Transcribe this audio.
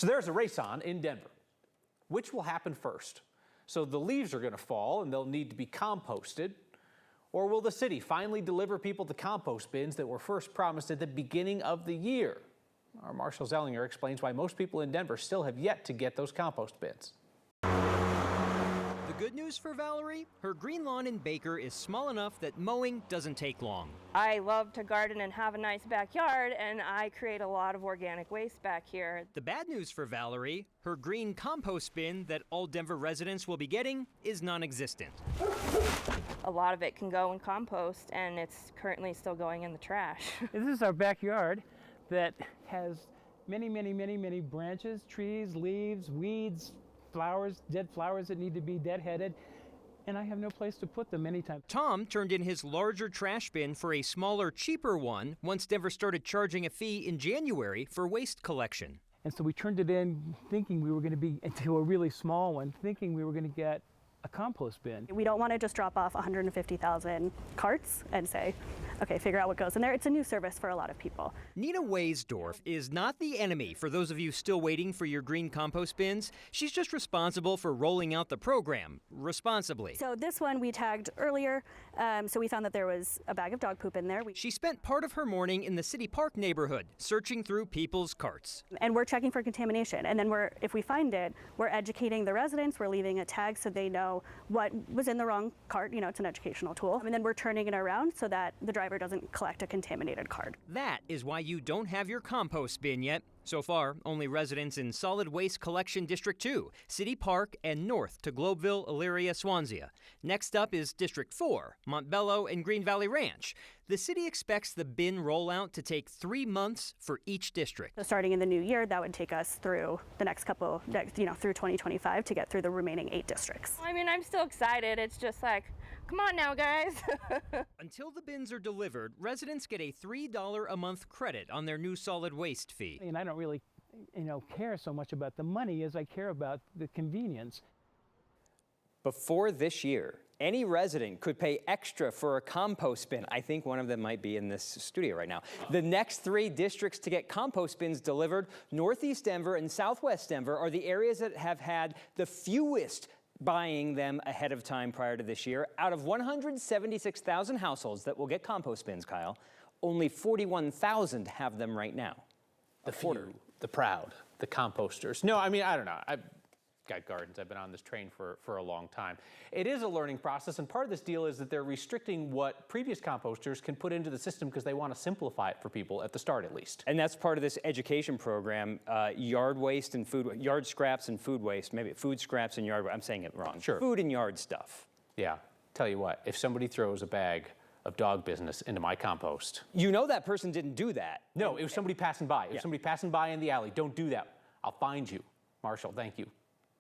So there's a race on in Denver. Which will happen first? So the leaves are going to fall and they'll need to be composted. Or will the city finally deliver people the compost bins that were first promised at the beginning of the year? Our Marshall Zellinger explains why most people in Denver still have yet to get those compost bins. The good news for Valerie, her green lawn in Baker is small enough that mowing doesn't take long. I love to garden and have a nice backyard, and I create a lot of organic waste back here. The bad news for Valerie, her green compost bin that all Denver residents will be getting is non-existent. A lot of it can go in compost, and it's currently still going in the trash. This is our backyard that has many branches, trees, leaves, weeds, flowers, dead flowers that need to be deadheaded, and I have no place to put them anytime. Tom turned in his larger trash bin for a smaller, cheaper one once Denver started charging a fee in January for waste collection. And so we turned it in thinking we were going to be into a really small one, thinking we were going to get a compost bin. We don't want to just drop off 150,000 carts and say, okay, figure out what goes in there. It's a new service for a lot of people. Nina Waysdorf is not the enemy for those of you still waiting for your green compost bins. She's just responsible for rolling out the program responsibly. So this one we tagged earlier, so we found that there was a bag of dog poop in there. She spent part of her morning in the City Park neighborhood, searching through people's carts. And we're checking for contamination. And then if we find it, we're educating the residents. We're leaving a tag so they know what was in the wrong cart. You know, it's an educational tool. And then we're turning it around so that the driver doesn't collect a contaminated cart. That is why you don't have your compost bin yet. So far, only residents in Solid Waste Collection District 2, City Park, and north to Globeville, Elyria, Swansea. Next up is District 4, Montbello, and Green Valley Ranch. The city expects the bin rollout to take 3 months for each district. So starting in the new year, that would take us through the next couple, through 2025 to get through the remaining 8 districts. I mean, I'm still excited. It's just like, come on now, guys. Until the bins are delivered, residents get a $3 a month credit on their new solid waste fee. And I don't really, care so much about the money as I care about the convenience. Before this year, any resident could pay extra for a compost bin. I think one of them might be in this studio right now. The next 3 districts to get compost bins delivered, Northeast Denver and Southwest Denver, are the areas that have had the fewest buying them ahead of time prior to this year. Out of 176,000 households that will get compost bins, Kyle, only 41,000 have them right now. The few, the proud, the composters. No, I mean, I don't know. I've got gardens. I've been on this train for a long time. It is a learning process, and part of this deal is that they're restricting what previous composters can put into the system because they want to simplify it for people at the start, at least. And that's part of this education program, yard waste and yard scraps and food waste, maybe food scraps and yard, I'm saying it wrong. Sure. Food and yard stuff. Yeah. Tell you what, if somebody throws a bag of dog business into my compost. You know that person didn't do that. No, it was somebody passing by. It was somebody passing by in the alley. Don't do that. I'll find you. Marshall, thank you.